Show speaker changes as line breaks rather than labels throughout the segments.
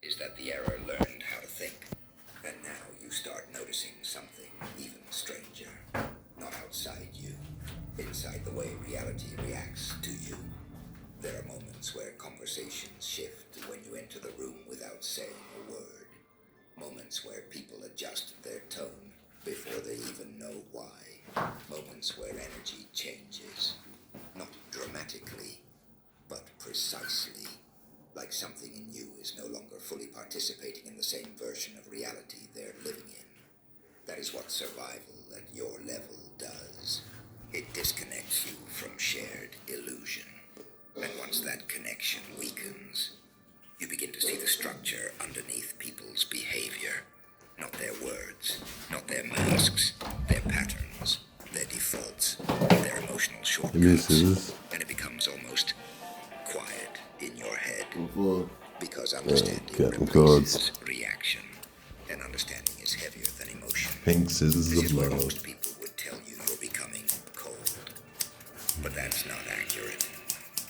is that the error learned how to think. And now you start noticing something even stranger. Not outside you, inside the way reality reacts to you. There are moments where conversations shift when you enter the room without saying a word. Moments where people adjust their tone before they even know why. Moments where energy changes. Not dramatically, but precisely. Like something in you is no longer fully participating in the same version of reality they're living in. That is what survival at your level does. It disconnects you from shared illusion. And once that connection weakens, you begin to see the structure underneath people's behavior. Not their words, not their masks, their patterns, their defaults, their emotional shortcuts. And it becomes almost quiet in your head. Because understanding replaces reaction. And understanding is heavier than emotion.
Pink scissors
This
of
is where
love.
most people would tell you you're becoming cold. But that's not accurate.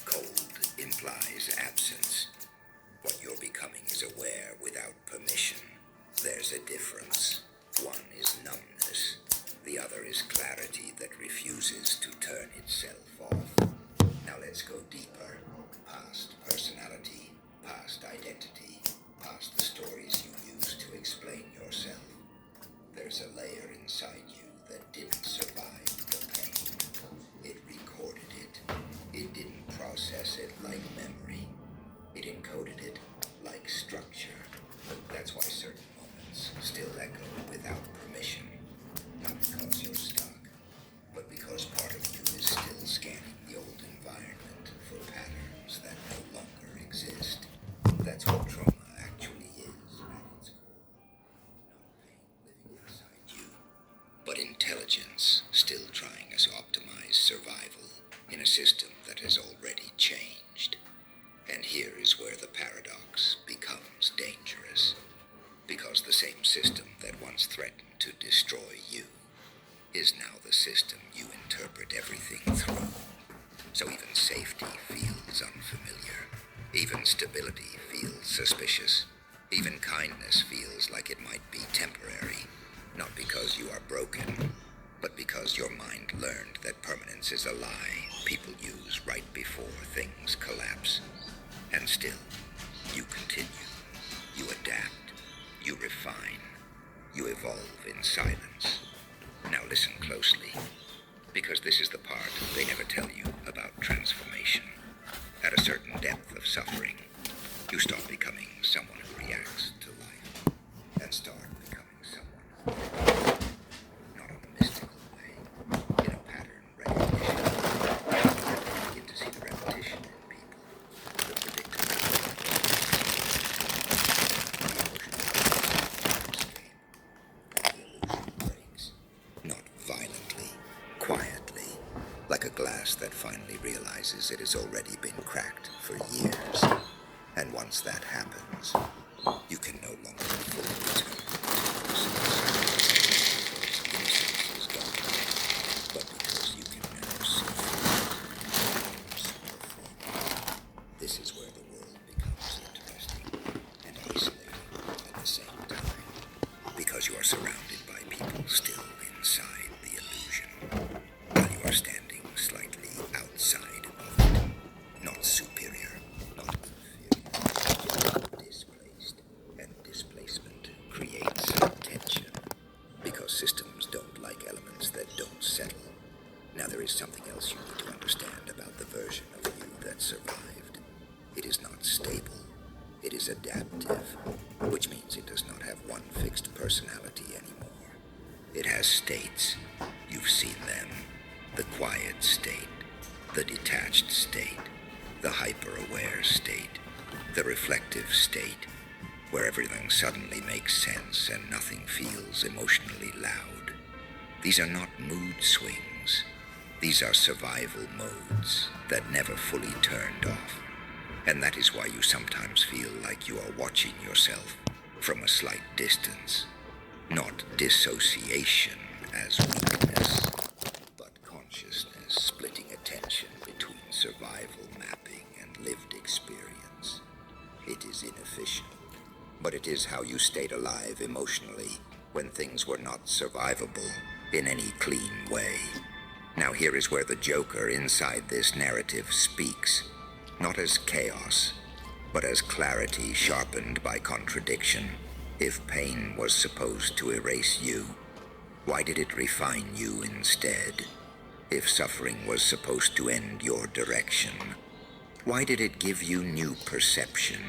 Cold implies absence. What you're becoming is aware without permission. There's a difference. One is numbness. The other is clarity that refuses to turn itself off. Now let's go deeper. Past personality, past identity, past the stories you use to explain yourself. There's a layer inside you that didn't survive the pain. It recorded it. It didn't process it like memory. It encoded it like structure. That's why certain moments still echo without permission. Not because you're stuck, but because part of you is still scanning the old environment for patterns that no longer exist. That's what trauma actually is at its core. Not pain living inside you, but intelligence still trying to optimize survival in a system that has already changed. And here is where the paradox becomes dangerous. Because the same system that once threatened to destroy you is now the system you interpret everything through. So even safety feels unfamiliar. Even stability feels suspicious. Even kindness feels like it might be temporary. Not because you are broken, but because your mind learned that permanence is a lie people use right before things collapse. And still, you continue. You adapt. You refine. You evolve in silence. Now listen closely, because this is the part they never tell you about transformation. At a certain depth of suffering, you stop becoming someone who reacts to life, and start becoming someone who reacts, not in a mystical way, in a pattern recognition. You begin to see the repetition in people, the predictability, the emotional escape, and the illusion breaks. Not violently, quietly, like a glass that finally realizes it has already been cracked for years. And once that happens, you can no longer fully return to innocence. Innocence is gone, but because you can never see it. This is where the world becomes interesting and isolating at the same time, because you are surrounded by people still inside the illusion, while you are standing slightly outside of it. Not superior, not inferior, displaced. And displacement creates tension, because systems don't like elements that don't settle. Now there is something else you need to understand about the version of you that survived. It is not stable. It is adaptive, which means it does not have one fixed personality anymore. It has states. You've seen them. The quiet state, the detached state, the hyper-aware state, the reflective state, where everything suddenly makes sense and nothing feels emotionally loud. These are not mood swings. These are survival modes that never fully turned off. And that is why you sometimes feel like you are watching yourself from a slight distance. Not dissociation as weakness, but consciousness splitting attention between survival mapping and lived experience. It is inefficient, but it is how you stayed alive emotionally when things were not survivable in any clean way. Now here is where the Joker inside this narrative speaks, not as chaos, but as clarity sharpened by contradiction. If pain was supposed to erase you, why did it refine you instead? If suffering was supposed to end your direction, why did it give you new perception?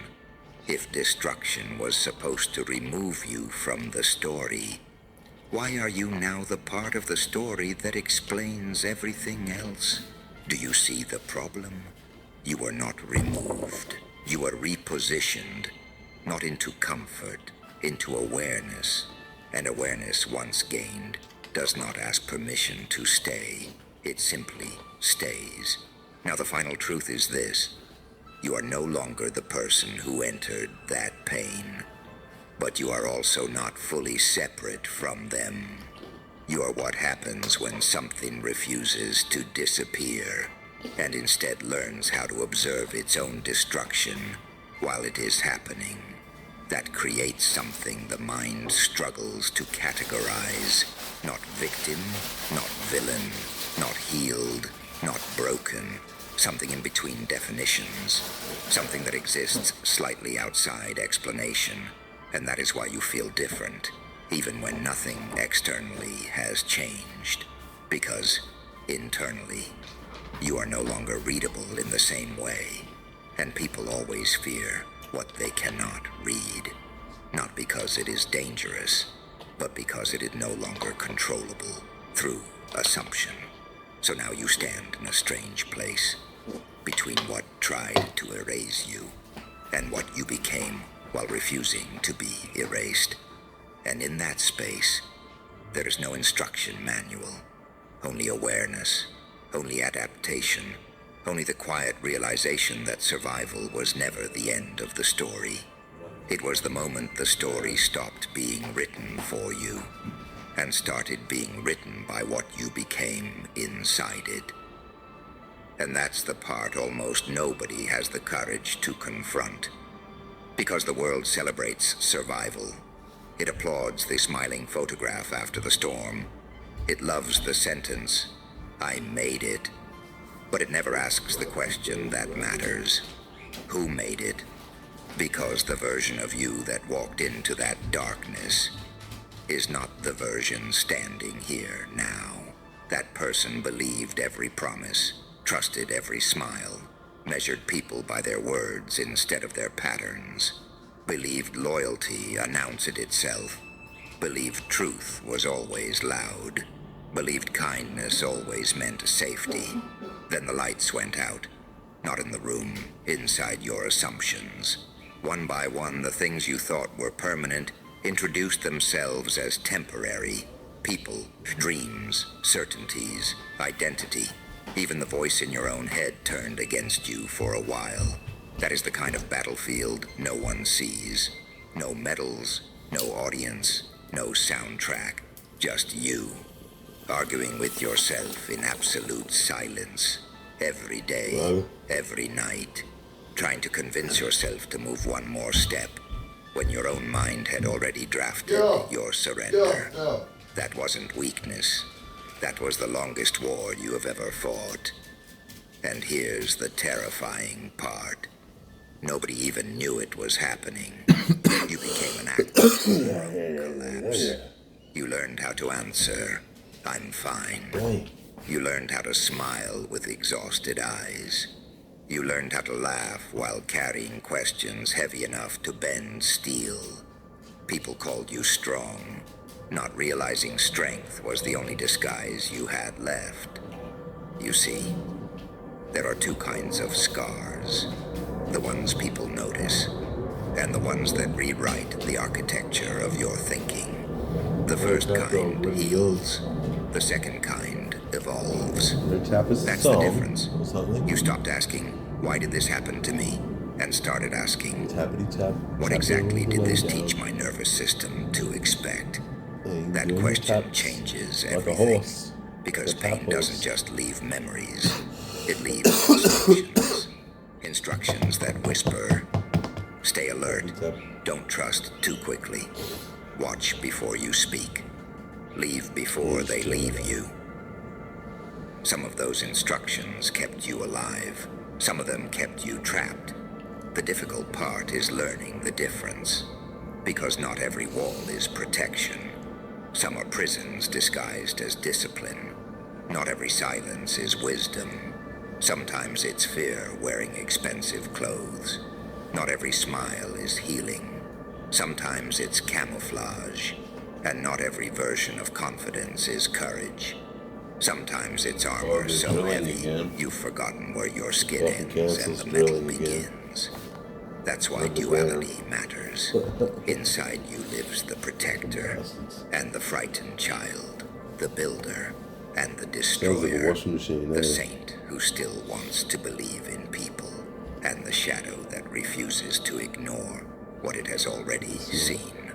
If destruction was supposed to remove you from the story, why are you now the part of the story that explains everything else? Do you see the problem? You are not removed. You are repositioned, not into comfort, into awareness. And awareness once gained does not ask permission to stay. It simply stays. Now the final truth is this. You are no longer the person who entered that pain. But you are also not fully separate from them. You are what happens when something refuses to disappear, and instead learns how to observe its own destruction while it is happening. That creates something the mind struggles to categorize. Not victim, not villain, not healed, not broken. Something in between definitions. Something that exists slightly outside explanation. And that is why you feel different, even when nothing externally has changed. Because, internally, you are no longer readable in the same way. And people always fear what they cannot read. Not because it is dangerous, but because it is no longer controllable through assumption. So now you stand in a strange place, between what tried to erase you, and what you became while refusing to be erased. And in that space, there is no instruction manual, only awareness, only adaptation, only the quiet realization that survival was never the end of the story. It was the moment the story stopped being written for you, and started being written by what you became inside it. And that's the part almost nobody has the courage to confront. Because the world celebrates survival. It applauds the smiling photograph after the storm. It loves the sentence, "I made it." But it never asks the question that matters. Who made it? Because the version of you that walked into that darkness is not the version standing here now. That person believed every promise, trusted every smile, measured people by their words instead of their patterns, believed loyalty announced itself, believed truth was always loud, believed kindness always meant safety. Then the lights went out, not in the room, inside your assumptions. One by one, the things you thought were permanent introduced themselves as temporary. People, dreams, certainties, identity. Even the voice in your own head turned against you for a while. That is the kind of battlefield no one sees. No medals, no audience, no soundtrack. Just you, arguing with yourself in absolute silence. Every day, every night. Trying to convince yourself to move one more step when your own mind had already drafted your surrender. That wasn't weakness. That was the longest war you have ever fought. And here's the terrifying part. Nobody even knew it was happening. You became an actor of your own collapse. You learned how to answer, "I'm fine." You learned how to smile with exhausted eyes. You learned how to laugh while carrying questions heavy enough to bend steel. People called you strong, not realizing strength was the only disguise you had left. You see, there are two kinds of scars. The ones people notice, and the ones that rewrite the architecture of your thinking. The first kind heals. The second kind evolves. That's the difference. You stopped asking, "Why did this happen to me?" and started asking, "What exactly did this teach my nervous system to expect?" That question changes everything. Because pain doesn't just leave memories. It leaves instructions. Instructions that whisper, Stay alert. Don't trust too quickly. Watch before you speak. Leave before they leave you. Some of those instructions kept you alive. Some of them kept you trapped. The difficult part is learning the difference. Because not every wall is protection. Some are prisons disguised as discipline. Not every silence is wisdom. Sometimes it's fear wearing expensive clothes. Not every smile is healing. Sometimes it's camouflage. And not every version of confidence is courage. Sometimes it's armor so heavy you've forgotten where your skin ends and the metal begins. That's why duality matters. Inside you lives the protector and the frightened child, the builder and the destroyer, the saint who still wants to believe in people, and the shadow that refuses to ignore what it has already seen.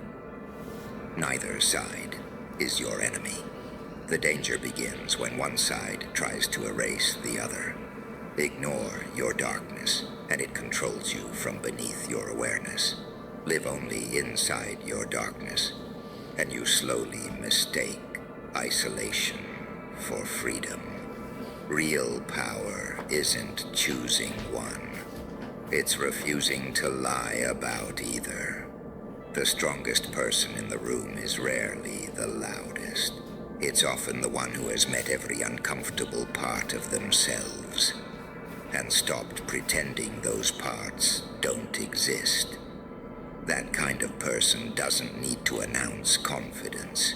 Neither side is your enemy. The danger begins when one side tries to erase the other. Ignore your darkness, and it controls you from beneath your awareness. Live only inside your darkness, and you slowly mistake isolation for freedom. Real power isn't choosing one. It's refusing to lie about either. The strongest person in the room is rarely the loudest. It's often the one who has met every uncomfortable part of themselves and stopped pretending those parts don't exist. That kind of person doesn't need to announce confidence.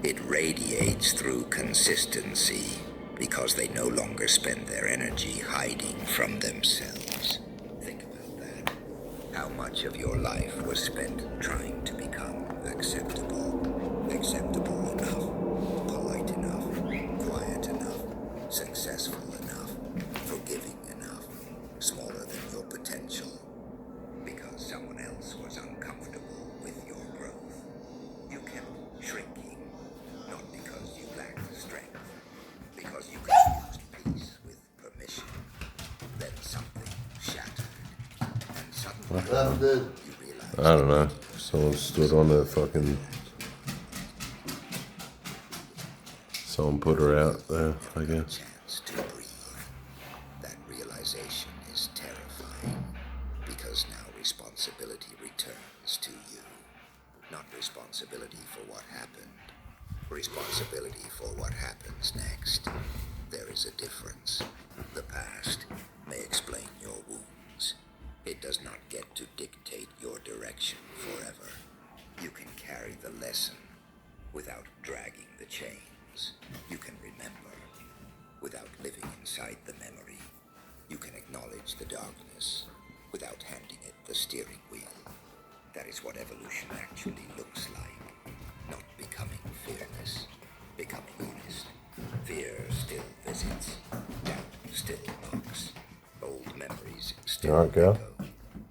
It radiates through consistency because they no longer spend their energy hiding from themselves. Think about that. How much of your life was spent trying to become acceptable? Acceptable enough, polite enough, quiet enough, successful enough, forgiving enough, smaller than your potential. Because someone else was uncomfortable with your growth. You kept shrinking, not because you lacked strength, because you confused peace with permission. Then something shattered, and suddenly you realized
I don't know. Someone stood on her fucking. Someone put her out there, I guess.
chance to breathe. That realization is terrifying, because now responsibility returns to you. Not responsibility for what happened, responsibility for what happens next. There is a difference. The past may explain your wounds. It does not get to dictate your direction forever. You can carry the lesson without dragging the chains. You can remember without living inside the memory. You can acknowledge the darkness without handing it the steering wheel. That is what evolution actually looks like. Not becoming fearless, becoming honest. Fear still visits, doubt still knocks. Old memories still
Alright, girl.
echo,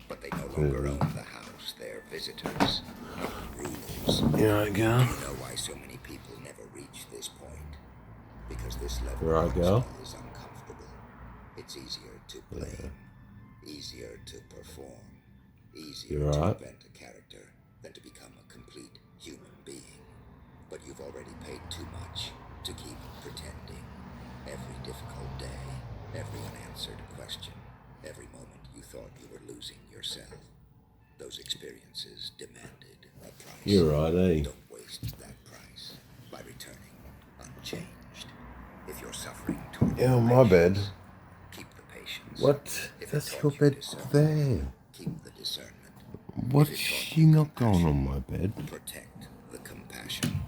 but they no longer own the house. They're visitors, not rulers.
You alright, girl?
You know why so many people never reach this point? Because this level
You alright,
of
girl?
honesty is uncomfortable. It's easier to blame, easier to perform, easier
You
to
alright?
invent a character than to become a complete human being. But you've already paid too much to keep pretending. Every difficult day, every unanswered question, every moment you thought you were losing yourself. Those experiences demanded a price.
You're right, eh?
Don't waste that price by returning unchanged. If you're suffering toward
Yeah, on my bed.
patience, keep the patience.
What?
If it
That's
taught
your
you
bed
discernment,
there.
keep the discernment.
What
If
is
it taught
she
you
not going
compassion,
on my bed?
protect the compassion,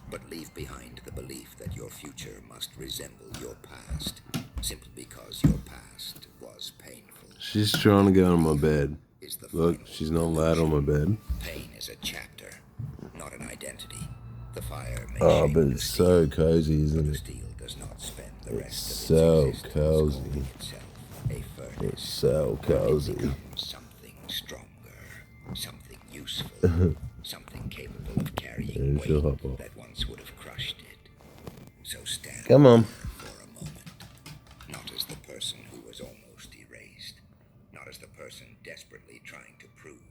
but leave behind the belief that your future must resemble your past, simply because your past was painful.
She's trying to get on my bed.
Is the
Look,
final
she's not allowed on my bed.
Pain is a chapter, not an identity. The fire may
Oh,
shape
but
the
it's
steel,
so cozy,
but
isn't
the
it?
steel does not spend the
It's
rest of its
so
existence
cozy.
calling itself a furnace.
It's so
It
cozy.
becomes something stronger, something useful, something capable of carrying
And she'll
weight
hop off.
that once would have crushed it. So stand
Come on.
for a moment, not as the person who was almost erased, not as the person desperately trying to prove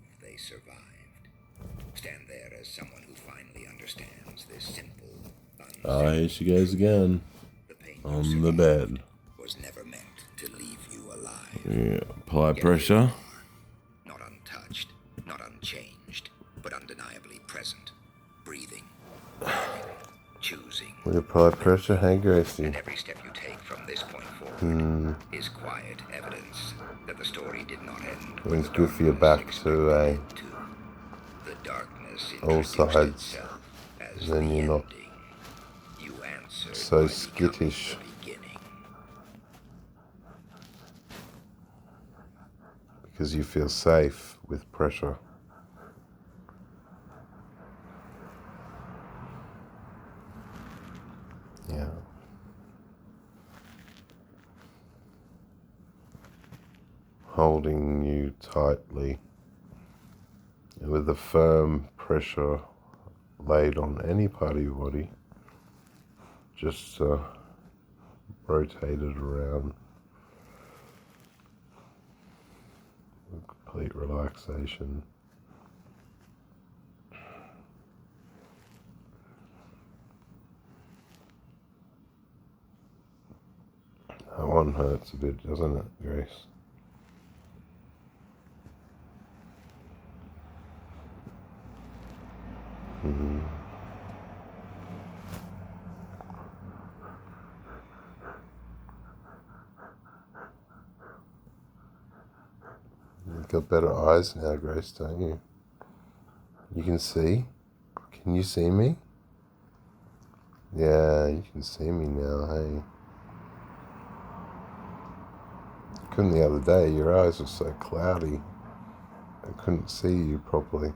Stand there as someone who finally understands this simple,
Ah, here she goes again.
the pain
On the bed.
was never meant to leave you alive.
Yeah, apply pressure.
Not untouched, not unchanged, but undeniably present. Breathing, learning, choosing.
We apply pressure, hey Gracie.
And every step you take from this point forward is quiet evidence that the story did not end.
It's good for your back too, eh?
The darkness
All
introduced
sides.
itself as
Then
the
you're not
ending. You answered
so
by
skittish.
becoming the beginning.
Because you feel safe with pressure. Yeah. Holding you tightly with a firm pressure laid on any part of your body, just rotated around with complete relaxation. That one hurts a bit, doesn't it, Grace? You've got better eyes now, Grace, don't you? You can see? Can you see me? Yeah, you can see me now, hey. Couldn't the other day, your eyes were so cloudy. I couldn't see you properly.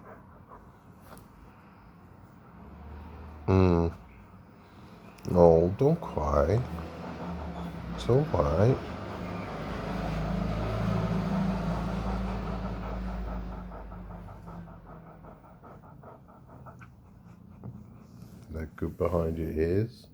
Oh, don't cry. It's alright. That good behind your ears?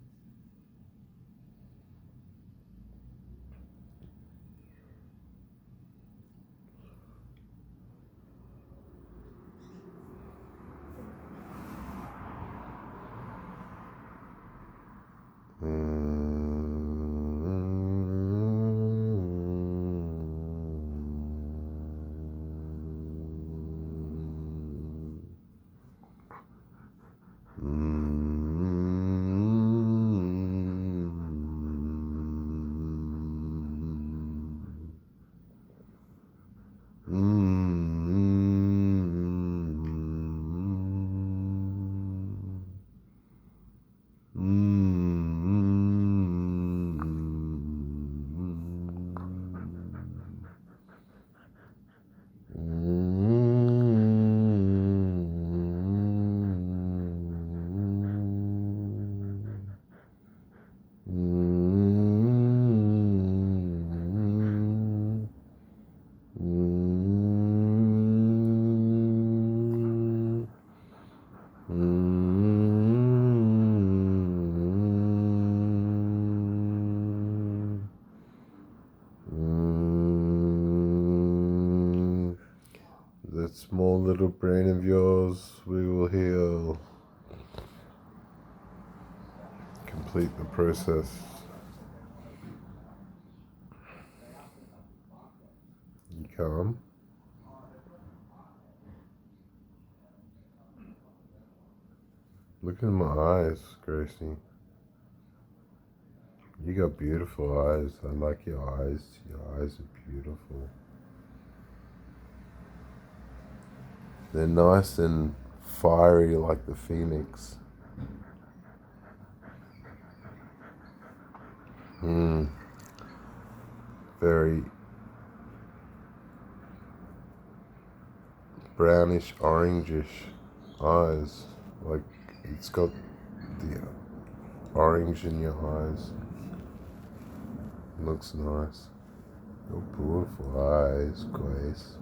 That small little brain of yours, we will heal. Complete the process. You calm? Look in my eyes, Gracie. You got beautiful eyes. I like your eyes. Your eyes are beautiful. They're nice and fiery like the phoenix. Very brownish, orangish eyes. Like it's got the orange in your eyes. Looks nice. Your beautiful eyes, Grace.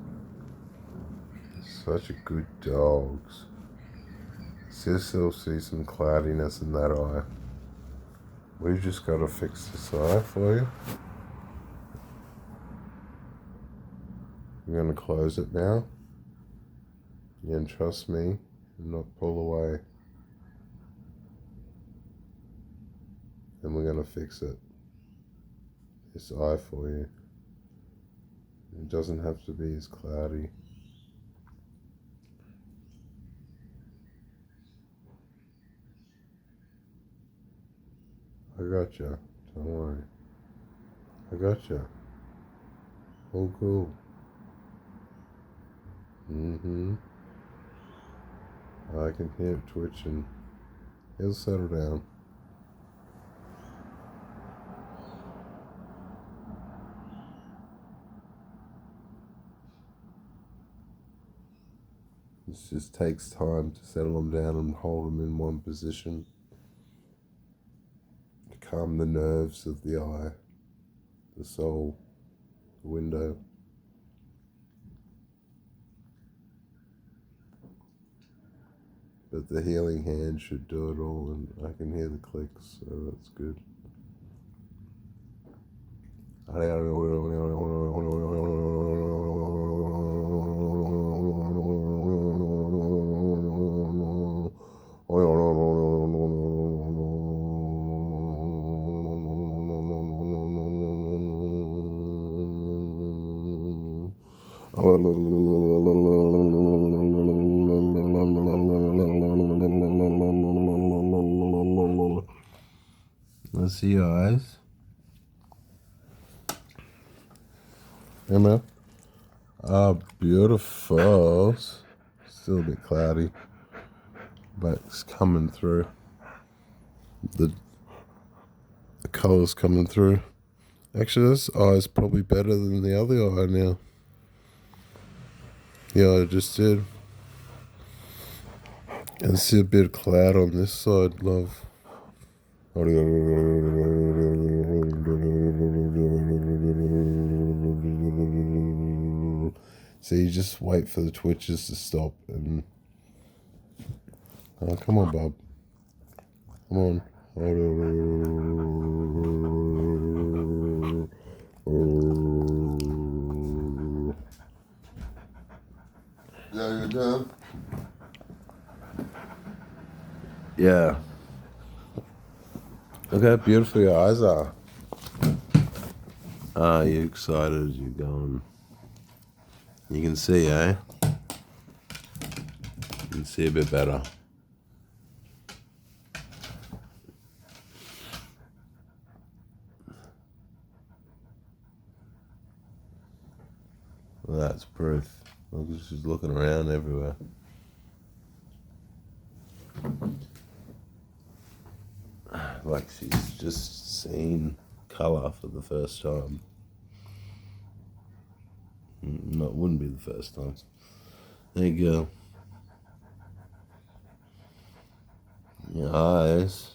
Such a good dog. Still see some cloudiness in that eye. We've just got to fix this eye for you. You're going to close it now. You can trust me. and not pull away. And we're going to fix it. This eye for you. It doesn't have to be as cloudy. I got you. Don't worry. I got you. Oh, cool. I can hear it twitching. It'll settle down. It just takes time to settle them down and hold them in one position. To calm the nerves of the eye, the soul, the window. But the healing hand should do it all, and I can hear the clicks, so that's good. Let's see your eyes. Emma. Ah, beautiful. Still a bit cloudy, but it's coming through. The colour's coming through. Actually, this eye's probably better than the other eye now. Yeah, I just did. And see a bit of cloud on this side, love. So you just wait for the twitches to stop and... Oh, come on, Bob. Come on. Yeah, you're done? Yeah. Look how beautiful your eyes are. Ah, you excited, you're going. You can see, eh? You can see a bit better. Well, that's proof. Look, she's looking around everywhere. Like she's just seen colour for the first time. No, it wouldn't be the first time. There you go. Your eyes.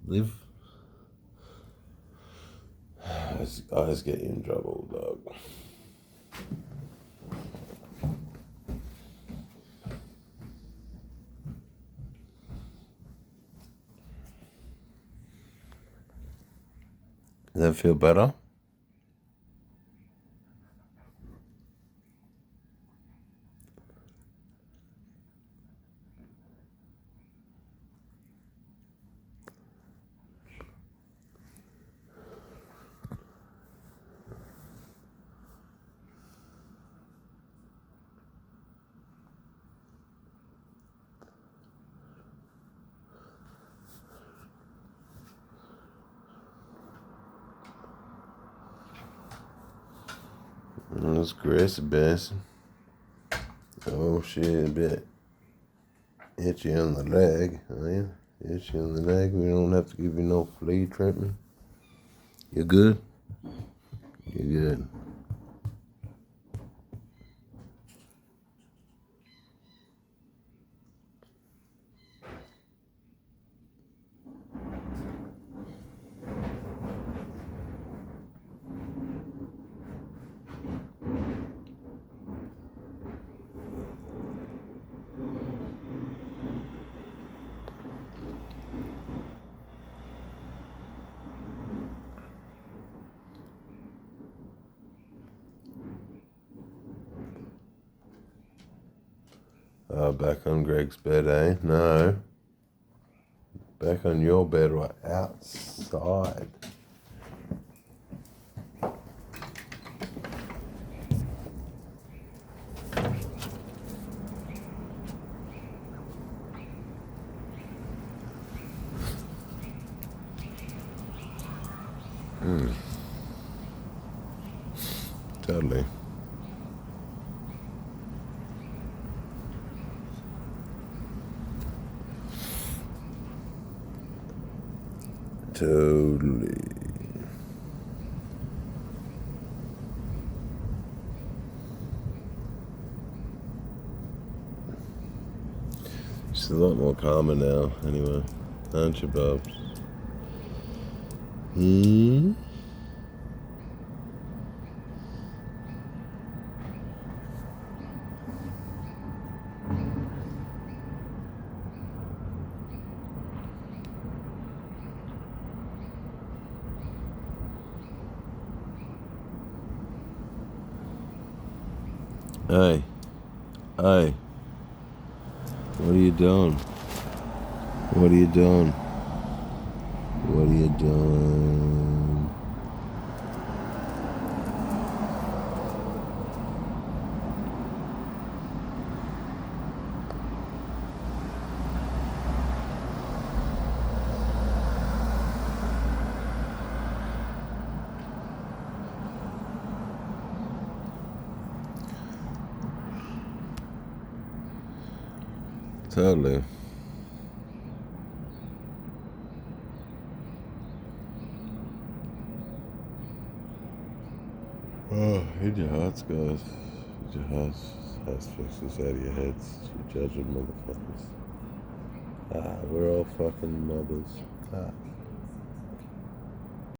Live. Eyes get you in trouble, dog. Does that feel better? That's Gracie Benson. Oh shit, a bit itchy on the leg. Oh yeah, itchy on the leg. We don't have to give you no flea treatment. You good? You good. Back on Greg's bed, eh? No. Back on your bed right outside. Totally. Totally. She's a lot more calmer now, anyway. Aren't you, Bubs? Hmm? Hey. Hey. What are you doing? What are you doing? What are you doing? Totally. Oh, hit your hearts, guys. Hit your hearts. House fixes out of your heads. You judging motherfuckers. We're all fucking mothers.